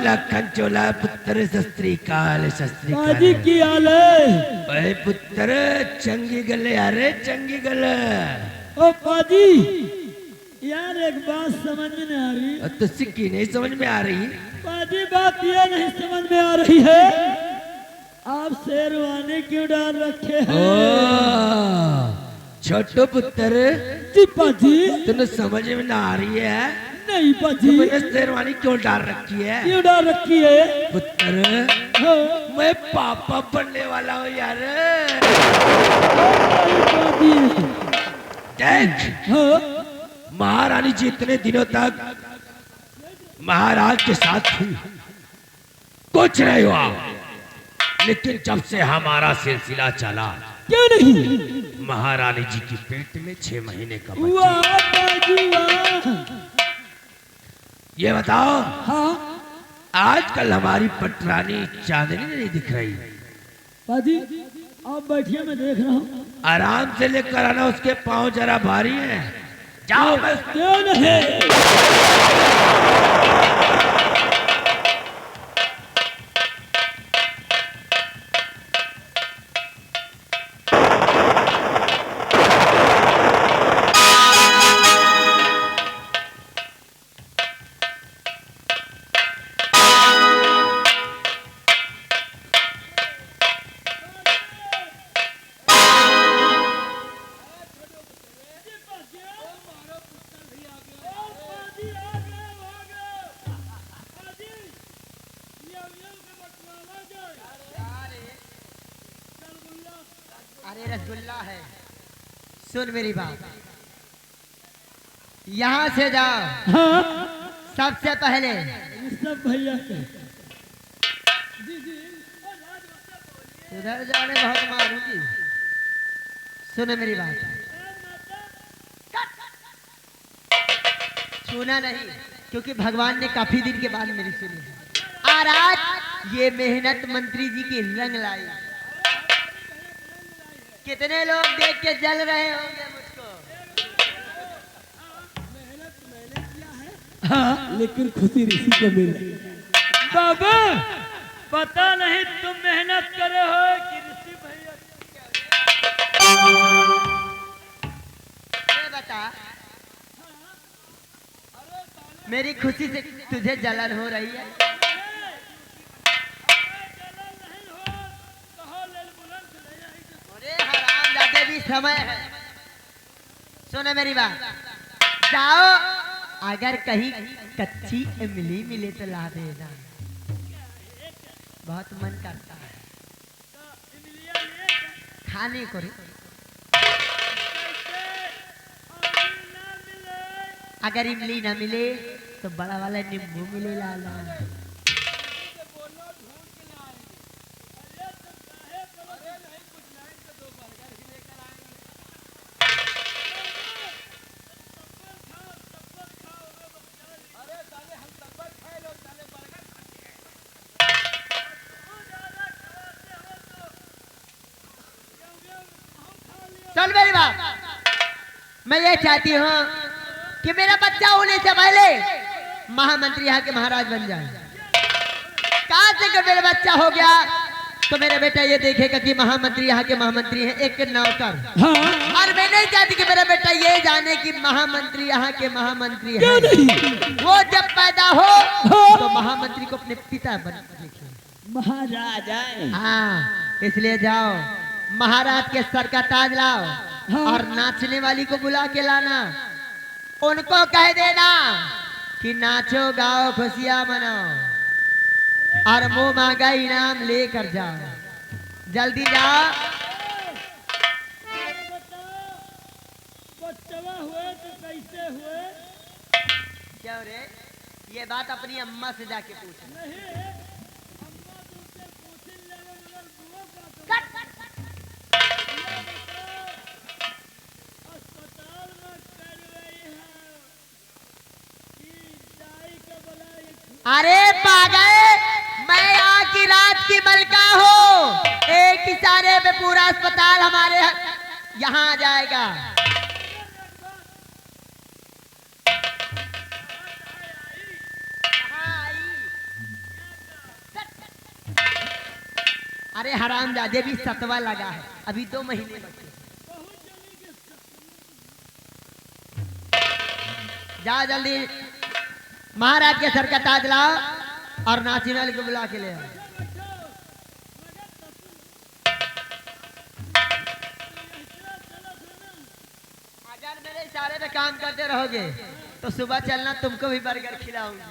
लखन चोला पुत्र शस्त्री काल पाजी की हाल है? भाई पुत्र चंगी गले अरे चंगी गले। ओ पाजी यार एक बात समझ में नहीं आ रही। तो सिक्की नहीं समझ में आ रही? पाजी बात ये नहीं समझ में आ रही है, आप शेरवानी क्यों डाल रखे हैं? छोटो पुत्र जी पाजी। तुम्हें समझ में ना आ रही है? नहीं पाजी। तुमने शेरवानी क्यों डाल रखी है? क्यों डाल रखी है? पुत्र हाँ। मैं पापा बनने वाला हूँ यार। देख हाँ। महारानी जी इतने दिनों तक महाराज के साथ थी, कुछ नहीं हुआ, लेकिन जब से हमारा सिलसिला चला, क्यों नहीं? महारानी जी की पेट में 6 महीने का वाह बच्चा। पाजी वाह। ये बताओ, हाँ आजकल हमारी पटरानी चांदनी नहीं दिख रही? पाजी आप बैठिए, मैं देख रहा हूँ। आराम से लेकर आना, उसके पाँव जरा भारी हैं। जाओ मैं क्यों नहीं? अरे रसगुल्ला है, सुन मेरी बात, यहाँ से जाओ। हाँ सबसे पहले सब भैया के। उधर जाने बहुत मारूंगी। सुनो मेरी बात, सुना नहीं, क्योंकि भगवान ने काफी दिन के बाद मेरी सुनी है। और आज ये मेहनत मंत्री जी की रंग लाई। कितने लोग देख के जल रहे होंगे मुझको। हाँ लेकिन खुशी ऋषि को मिल रही। बाबा पता नहीं तुम मेहनत करे हो कि ऋषि भैया। ये बता, मेरी खुशी से तुझे जलन हो रही है? अरे हरामजादे भी समय है। सुनो मेरी बात, जाओ, अगर कहीं कच्ची इमली मिले तो ला देना, बहुत मन करता है खाने को रे। अगर इमली ना मिले तो बड़ा वाला नींबू मिले लाला। चल मेरी बात, मैं ये चाहती हूँ कि मेरा बच्चा होने से पहले महामंत्री यहाँ के महाराज बन जाए। कहाँ से कि मेरा बच्चा हो गया तो मेरा बेटा ये देखेगा कि महामंत्री यहाँ के महामंत्री हैं, एक नौकर। हाँ और मैं नहीं चाहती कि मेरा बेटा ये जाने कि महामंत्री यहाँ के महामंत्री हैं। वो जब पैदा हो तो महामंत्री को अपने पिता बन देखे, महाराज आए। हाँ इसलिए जाओ, महाराज के सर का ताज लाओ। हाँ। और नाचने वाली को बुला के लाना, उनको कह देना कि नाचो गाओ खुशियां मनाओ और मुंह मांगा इनाम लेकर जाओ। जल्दी जाओ। बच्चवा हुए तो कैसे हुए? क्या रे, ये बात अपनी अम्मा से जाके पूछ। नहीं अम्मा तुमसे पूछने लगे मगर बुआ का तो अस्पताल में कर रही है कि दाई का बुलाए। अरे पागल, मैं यहाँ की रात की मलका हूँ। एक इशारे पे पूरा अस्पताल हमारे यहाँ आ जाएगा। अरे हरामजादे भी सतवा लगा है, अभी 2 महीने बचे। जा जल्दी महाराज के सर का ताज लाओ और नाचिनल को बुला के ले आओ। अगर मेरे इशारे पे काम करते रहोगे तो सुबह चलना, तुमको भी बर्गर खिलाऊंगी।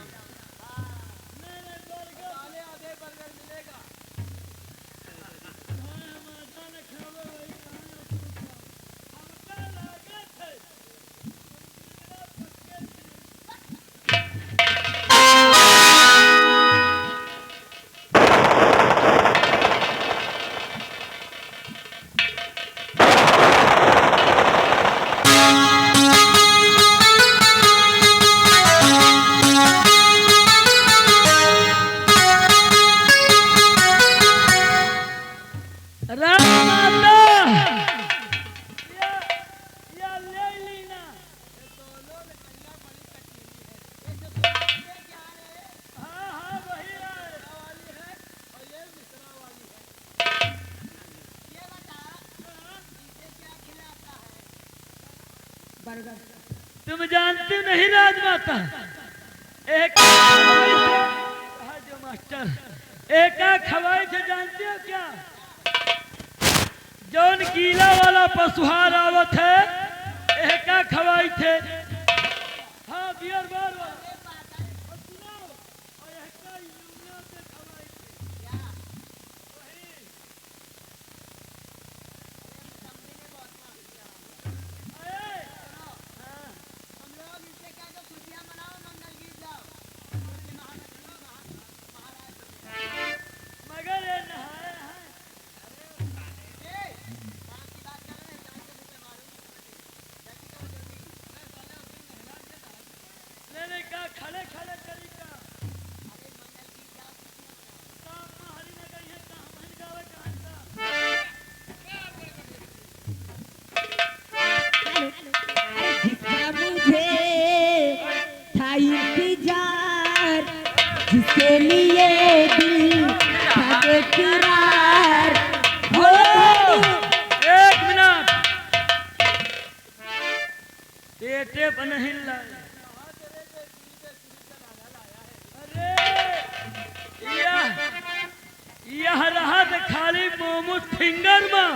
तुम जानते नहीं राजमाता, एक जो मास्टर एक खवाई थे, जानते हो क्या? जौन गीला वाला पशुहार आवत है एक खवाई थे। हाँ बियर बार वाला खड़े खड़े तरीका मुझे था इंतजार, जिसके लिए दिल था बेकरार हो। एक मिनट, पेटे पर नहीं लाए। यह रहा तो खाली मोमो फिंगर में,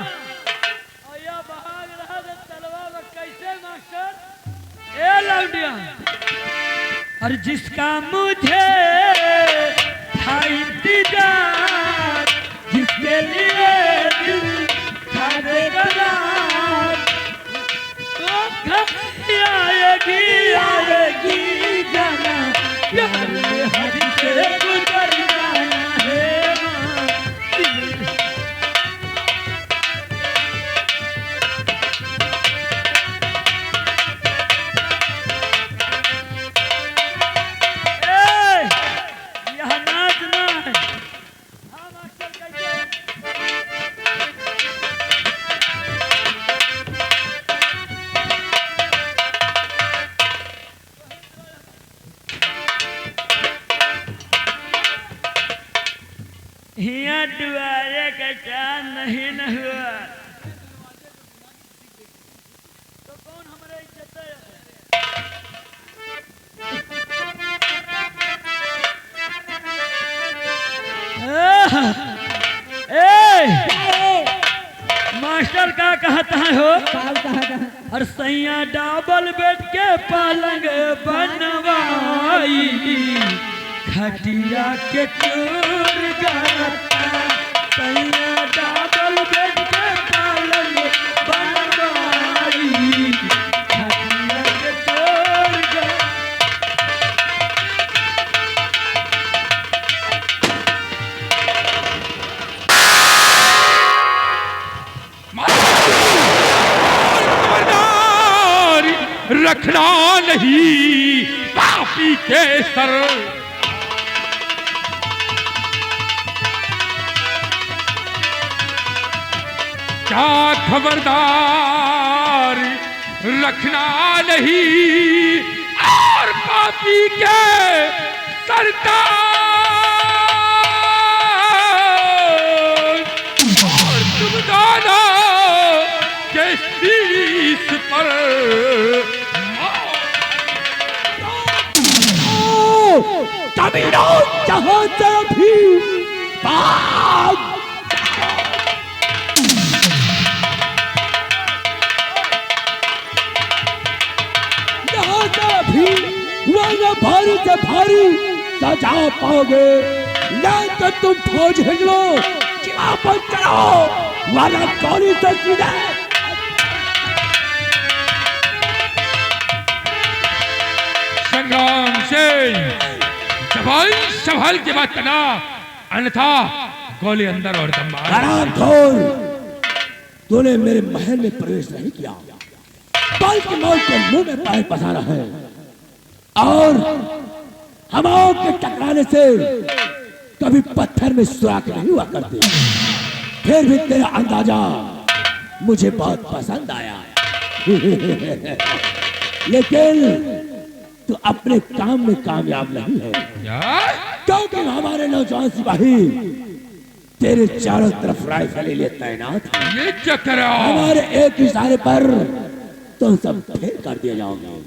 और यह बहाग रहा तो तलवा में। कैसे मास्टर? ए लौंडिया, और जिसका मुझे था इंतजार, जिसके लिए दिल था बेकरार, वो कभी आएगी आएगी जाना, प्यार में हद से गुजर जाना है। हिया दुआरे का चांद नहीं न हुआ तो कौन हमारे इज्जत है? मास्टर का कहता है हो, और सैया डबल बेड के पलंग बनवाई, खटिया के चूर गरता, सैया डबल बेड के पलंग बनवाई, खटिया के चूर गरता। रखना नहीं पापी के सर, क्या खबरदार रखना नहीं और पापी के सरताज। पर कमीनों, जहां से भी भाग। यहाँ से भी वरना भारी से भारी सजा पाओगे। या तो तुम फौज भेज लो, किला पर चढ़ो, वरना गोली से सीधे। संग्राम सिंह, जवान संभाल के बात करना, अन्यथा गोली अंदर और दम बाहर। हरामखोर, तूने मेरे महल में प्रवेश नहीं किया, बल्कि मौत के मुंह में पैर पसारा है। और हवाओं के टकराने से कभी पत्थर में सुराख नहीं हुआ करते। फिर भी तेरा अंदाजा मुझे बहुत पसंद आया। लेकिन तू अपने काम में कामयाब नहीं है, क्योंकि हमारे नौजवान सिपाही तेरे चारों तरफ राइफल लिए तैनात हैं। ये क्या कर रहा हो? हमारे एक इशारे पर तुम सब फेल कर दिए जाओगे।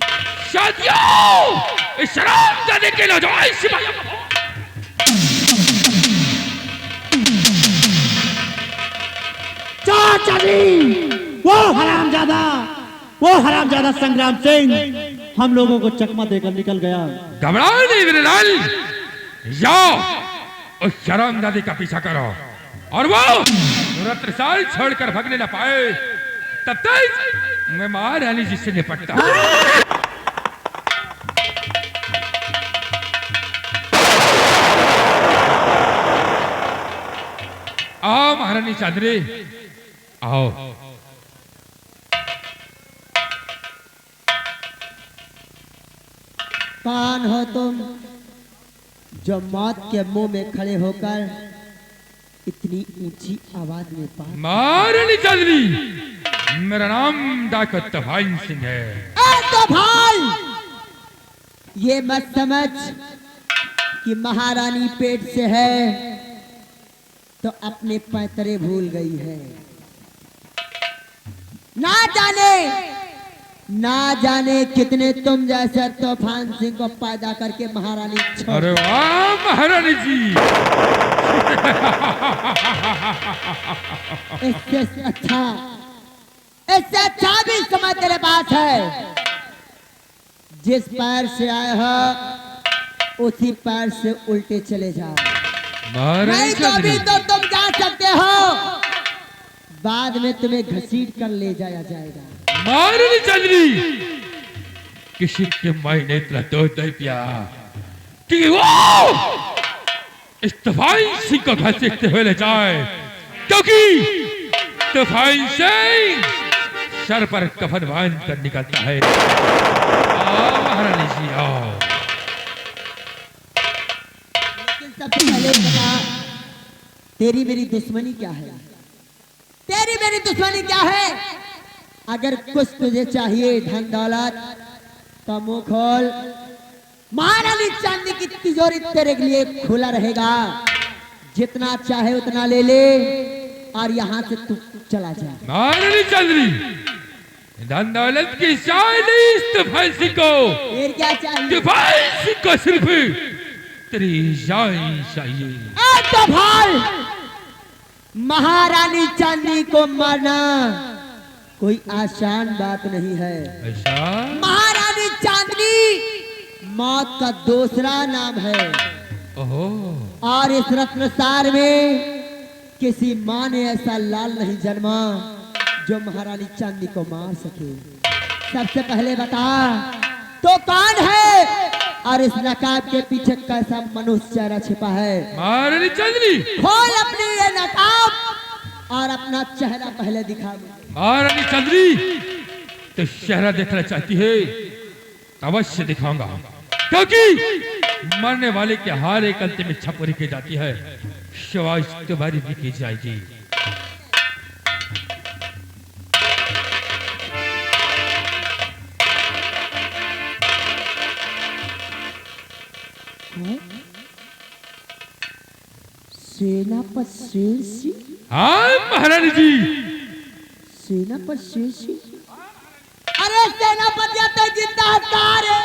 शादियों, इस शराबजादे के नौजवान सिपाहियों को चाचा जी, वो हरामजादा संग्राम सिंह हम लोगों को चकमा देकर निकल गया। घबराओ नहीं मेरे लाल, जाओ उस शराबजादे का पीछा करो और वो रत्रसाल छोड़कर भागने न पाए, तब तक मैं महारानी जी से निपटता हूं। आओ महारानी चांदनी, आओ। कौन हो तुम जो मौत के मुंह में खड़े होकर इतनी ऊंची आवाज में बात? महारानी चांदनी, मेरा नाम डॉक्टर तफाइन सिंह है। तो भाई, ये मत समझ कि महारानी पेट से है तो अपने पैतरे भूल गई है। ना जाने कितने तुम जैसे तूफान सिंह को पैदा करके महारानी छोड़। अरे वाह महारानी जी, इससे अच्छा भी समय तेरे पास है। जिस पैर से आए हो उसी पैर से उल्टे चले जाओ, नहीं तो अभी तो तुम जा सकते हो, बाद में तुम्हें घसीट कर ले जाया जाएगा। महारानी चांदनी, किसी के मायने इतना दूध नहीं पिया कि वो इस तफाइन सिंह को घसीटते हुए ले जाए, क्योंकि तफाइन सिंह सर पर कफन बांध कर निकलता है। आओ महारानी जी, आओ। लेकिन सबसे पहले बता, तेरी मेरी दुश्मनी क्या है? तेरी मेरी दुश्मनी क्या है? अगर कुछ तुझे चाहिए धन दौलत तो मुंह खोल, महारानी चांदनी की तिजोरी तेरे लिए खुला रहेगा। जितना चाहे उतना ले ले और यहाँ से तू चला जा। महारानी चांदनी, धन दौलत की चाहिए तफाइन सिंह को, फिर क्या चाहिए? तफाइन सिंह को सिर्फ तेरी जान चाहिए। तो भाई, महारानी चांदनी को मारना कोई आसान बात नहीं है। ऐसा? महारानी चांदनी मौत का दूसरा नाम है। ओहो। और इस रत्नसार में किसी माँ ने ऐसा लाल नहीं जन्मा जो महारानी चांदनी को मार सके। सबसे पहले बता, तो कौन है और इस नकाब के पीछे कैसा मनुष्य चेहरा छिपा है? महारानी चांदनी, खोल अपनी ये नकाब और अपना चेहरा पहले दिखा। महारानी चांदनी, तो चेहरा देखना चाहती है? अवश्य दिखाऊंगा, क्योंकि मरने वाले के हर एक अंत में छपुरी की जाती है, शिवाय तुम्हारी भी की जाएगी। सेनापति शेर सिंह? हाँ महारानी जी। सेनापति शेर सिंह? सेनापति तो जिंदा हत्यार है।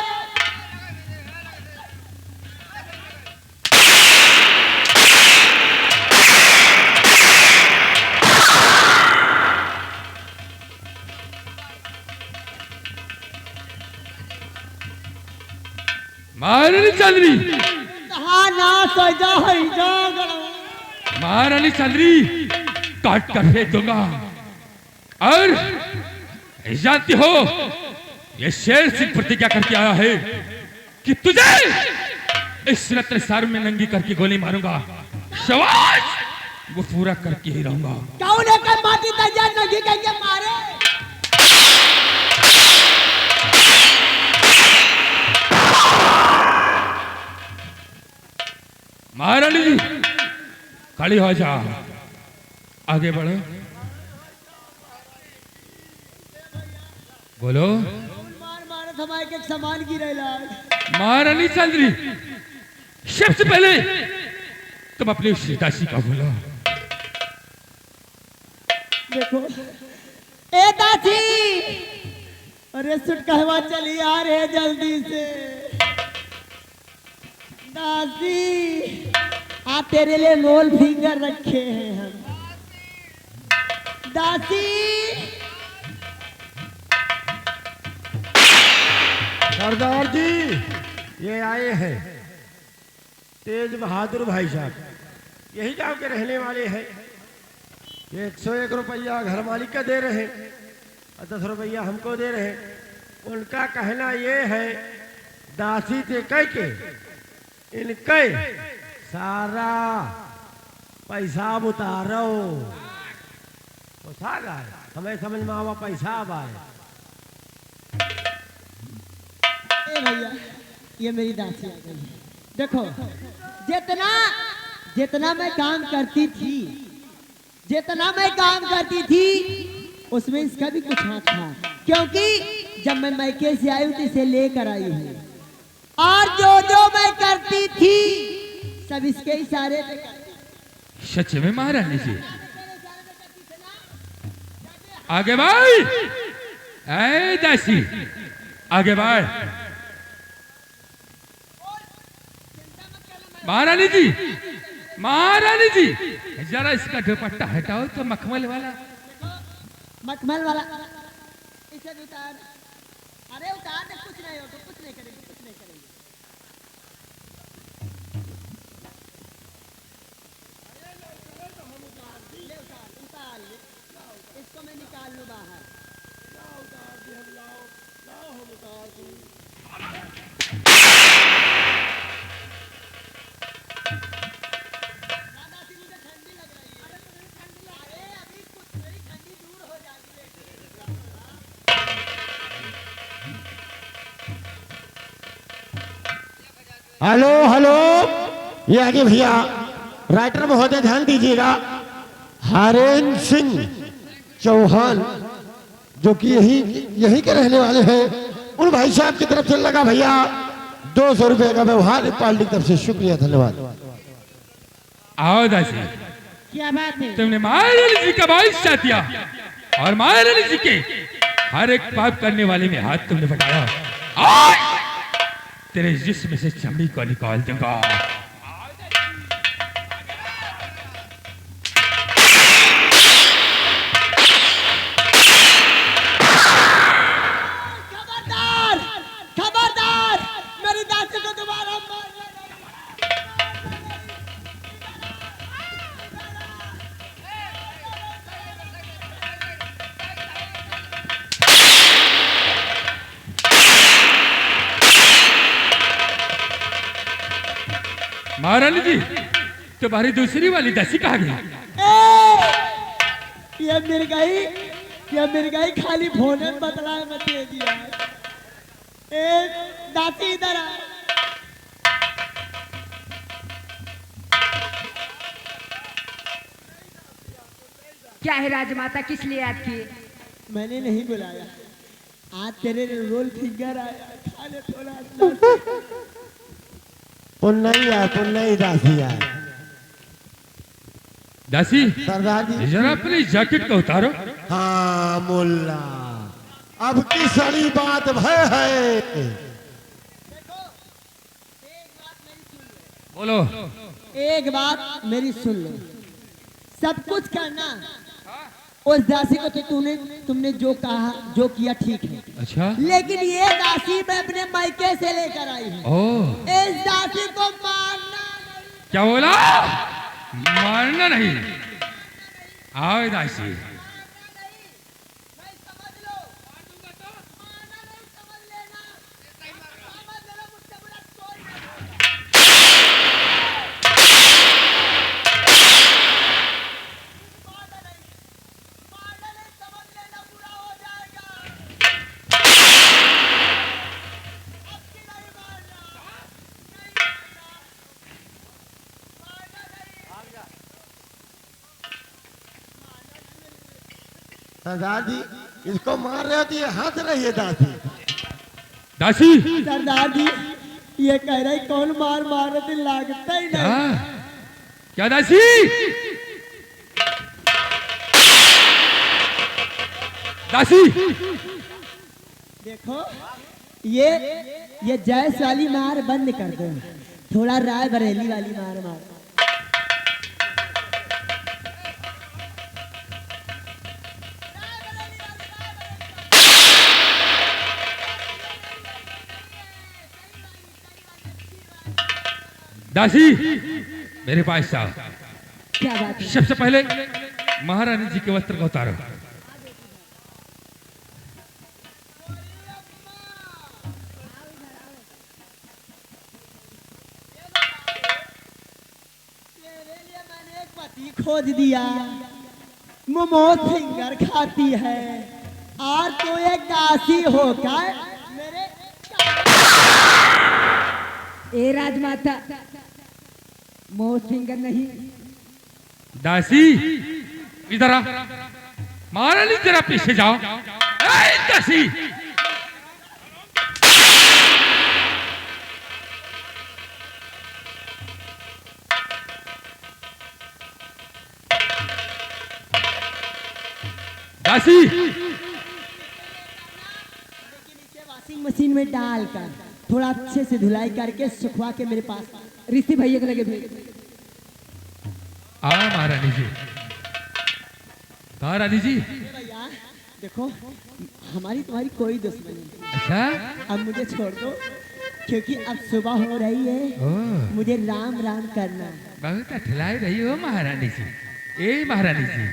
महारानी चंद्री, हाँ ना सजा है जागरण। महारानी चंद्री काट कर फेंक दूंगा। और जानती हो ये शेर सिंह प्रतिज्ञा करके आया है कि तुझे इस रत्न सार में नंगी करके गोली मारूंगा। शाबाश, वो पूरा करके ही रहूंगा। कौन है का माटी तैयार नंगी करके मारे? महारानी जी खड़ी हो जा, आगे बढ़ो, बोलो। मार मार थमाए के सामान गिरेला। महारानी चंद्री, सबसे पहले तुम अपनी उस दासी का बोलो। देखो ए दासी, अरे सुट कहवा चली आ रहे जल्दी से। दासी आ तेरे लिए मोल फिंगर रखे हैं हम। दासी सरदार जी ये आए हैं तेज बहादुर भाई साहब, यही गांव के रहने वाले हैं। 101 रुपया घर मालिक का दे रहे और 10 रुपया हमको दे रहे। उनका कहना ये है दासी से कह के इनके सारा पैसा उतारो। हमें समझ में आवा पैसा आए। ए भैया ये मेरी दासी आ गई। देखो जितना जितना मैं काम करती थी, जितना मैं काम करती थी उसमें इसका भी कुछ हाथ था, क्योंकि जब मैं मैके से आई थी इसे लेकर आई हूँ। और जो जो मैं करती थी सब इसके इशारे पे करती। सच में महारानी जी? आगे बढ़, ऐ दासी आगे बढ़। महारानी जी, महारानी जी जरा इसका दुपट्टा हटाओ तो मखमल वाला। मखमल वाला इसे उतार। अरे उतार दे, कुछ नहीं होगा, कुछ नहीं करेंगे, कुछ नहीं करेंगे। ले उतार, उतार ले। इसको मैं निकाल लूं बाहर। दादाजी मुझे ठंडी लग रही है। अरे मुझे ठंडी लग रही है, अभी कुछ नहीं, ठंडी दूर हो जाएगी। हेलो हेलो, ये आगे भैया राइटर महोदय ध्यान दीजिएगा। हरेंद्र सिंह चौहान जो कि यही के रहने वाले हैं, उन भाई साहब की तरफ से लगा भैया 200 रुपए का व्यवहार पार्टी की तरफ से। शुक्रिया, धन्यवाद। आओ दासी, क्या बात है? तुमने महारानी जी का बादशाह दिया और महारानी जी के हर एक पाप करने वाले में हाथ तुमने बटाया। आज तेरे जिस्म से चमड़ी को निकाल दूंगा। खबरदार, खबरदार, मेरी दासी को दोबारा मारना। महारानी जी, तुम्हारी दूसरी वाली दासी कहाँ गई? ये मिर्गाई खाली भोने में बदला में दे दिया है। ए दासी इधर आ। क्या है राजमाता, किस लिए याद किए? मैंने नहीं बुलाया, आज तेरे रोल फिंगर आया, खा ले थोड़ा। पुन्नई दासी आए। दासी सरदार जी जरा अपनी जैकेट को उतारो। हाँ मुल्ला, अब की सड़ी बात भय है। बोलो। एक बात मेरी सुन लो, सब कुछ करना उस दासी को तो तुमने जो कहा जो किया ठीक है, अच्छा। लेकिन ये दासी मैं अपने मायके से लेकर आई हूँ। ओ, इस दासी को मारना नहीं। क्या बोला? मारना नहीं। आओ दासी। सरदार जी इसको मार रहे हो तो ये हंस रही है दासी। दासी सरदार जी ये कह रहे कौन मार रहे थे, लागता ही क्या? नहीं। क्या दासी? दासी देखो ये जैस वाली मार बंद कर दो, थोड़ा राय बरेली वाली मार मार। दासी मेरे पास साहब, क्या बात है? सबसे पहले महारानी जी के वस्त्र को उतारो। पति खोज दिया, मोमोज फिंगर खाती है, और तो एक दासी होकर मेरे ए राजमाता, मोह फिंगर नहीं। दासी इधर आ। महारानी जरा पीछे जाओ। ए, दासी दासी वॉशिंग मशीन में डालकर थोड़ा अच्छे से धुलाई करके सुखवा के मेरे पास ऋषि भैया को लगे भेज। आ महारानी जी। महारानी जी भैया देखो, हमारी तुम्हारी कोई दुश्मनी नहीं। अच्छा। अब मुझे छोड़ दो, क्योंकि अब सुबह हो रही है, ओ, मुझे राम राम करना है। बहुत अठलाई रही हो महारानी जी। ए महारानी जी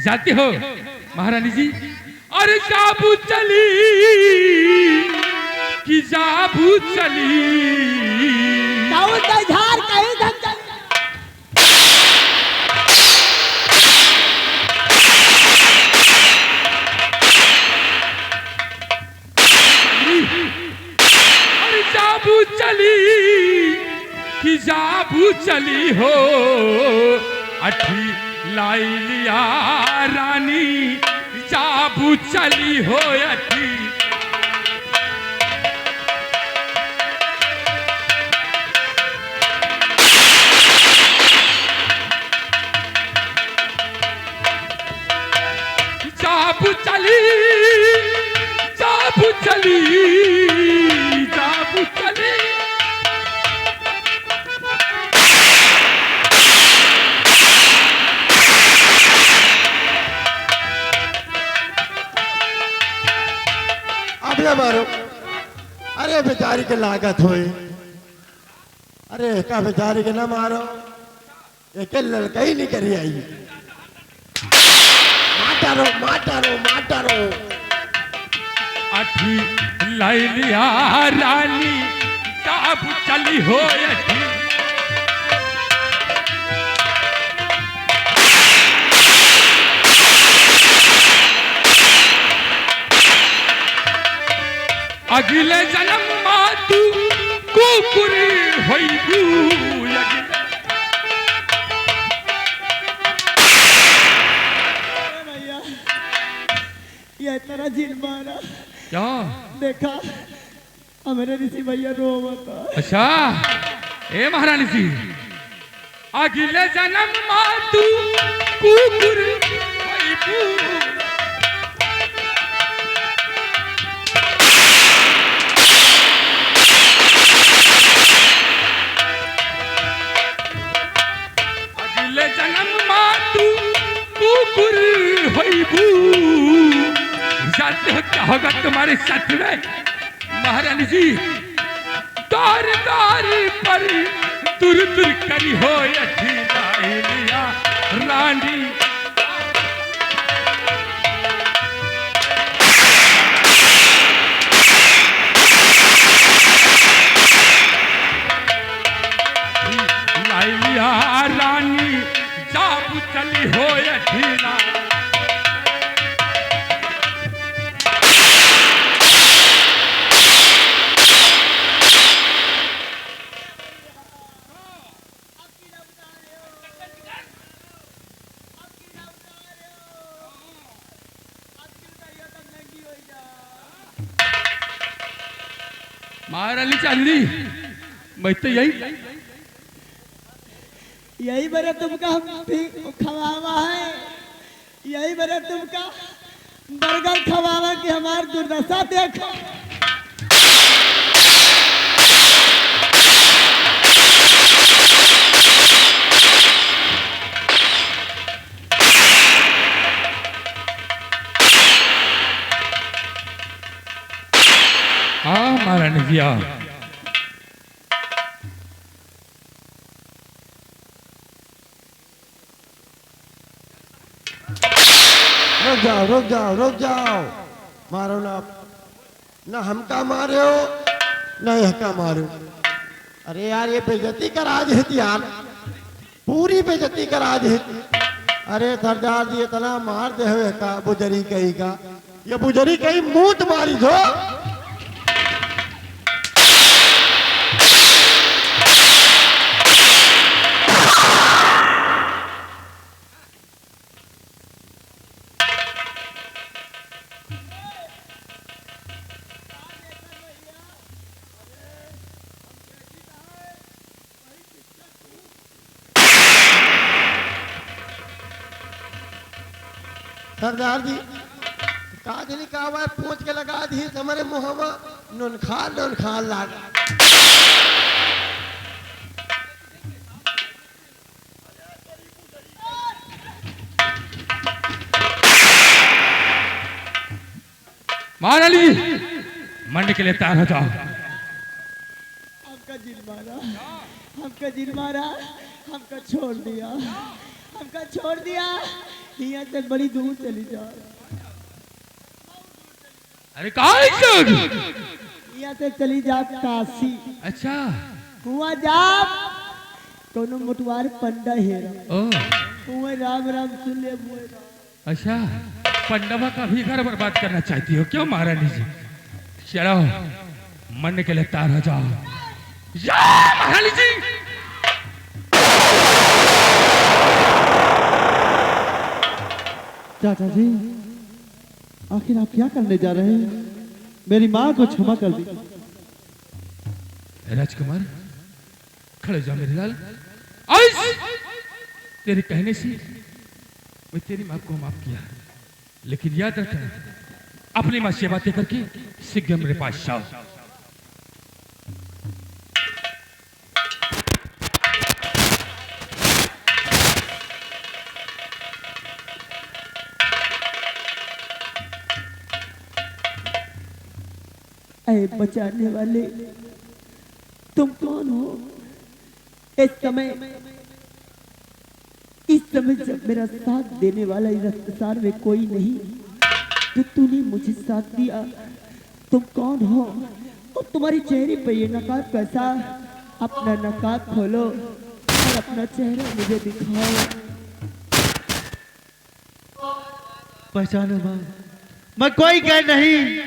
जानती हो महारानी जी, अरे जाबू चली कि जाबू चली। दाऊद का झाड़ कहीं धक चल। अरे जाबू चली कि जाबू चली हो, अठी लाई लिया रानी, जाबू चली हो अठी। जाबू चली, जाबू चली, जाबू चली। अब ये मारो। अरे बेचारी के लागत होए, अरे का बेचारी के ना मारो, एक लड़का ही नहीं करी आई। माटारो माटारो माटारो। अठी लाई लिया रानी, जाबू चली हो अठी। अगले जन्म मातू कुकुरी होइबू। भैया ये तेरा जिन मारा, क्या? देखा हमारे ऋषि भैया रो बता। अच्छा। ए महारानी जी, अगले जन्म मातू कुकुर होइबू। प्रभु जानते हो क्या होगा तुम्हारे साथ में महारानी जी? दार दार पर तुर तुर करी हो लिया रानी। लिया रानी जाप चली हो ढीला। महारानी चांदनी मैं तो यही बरे तुमका खवावा है, यही बरे तुमका बर्गर खवावा कि हमार दुर्दशा देखो। हाँ महारानी जी रुक जाओ मारो ना हमका मारे हो ना यहका मारो। अरे यार ये बेइज्जती करा देती यार, पूरी बेइज्जती करा देती। अरे सरदार जी इतना मार दे हुए का बुजरी कहीं का, ये बुजरी कहीं मूत मारी दो। सरदार जी काजनी कावा पूछ के लगा दी हमारे मुहमा नून खा लाग। महारानी मरने के लिए तैयार हो जाओ। हमका जिन मारा, हमका छोड़ दिया, यहाँ से बड़ी दूर चली जाओ। अरे कहाँ यहाँ से चली जा काशी। अच्छा हुआ जा कोनो मोटवार पंडा हेरा, हुआ राम राम सुन ले। अच्छा पंडवा का भी घर बर्बाद करना चाहती हो क्यों महारानी जी? चलो मरने के लिए तैयार हो जाओ। या महारानी जी चाचा जी आखिर आप क्या करने जा रहे हैं? मेरी माँ को क्षमा कर दी। राजकुमार खड़े जाओ मेरे लाल। आज तेरे कहने से मैं तेरी माँ को माफ किया, लेकिन याद रखना अपनी माँ से बातें करके शीघ्र मेरे पास आओ। ऐ बचाने वाले तुम कौन हो? इस समय जब मेरा साथ देने वाला इस संसार में कोई नहीं, तो तूने मुझे साथ दिया। तुम कौन हो और तुम्हारी चेहरे पे ये नकाब कैसा? अपना नकाब खोलो और अपना चेहरा मुझे दिखाओ। पहचानो माँ, मैं कोई गैर नहीं,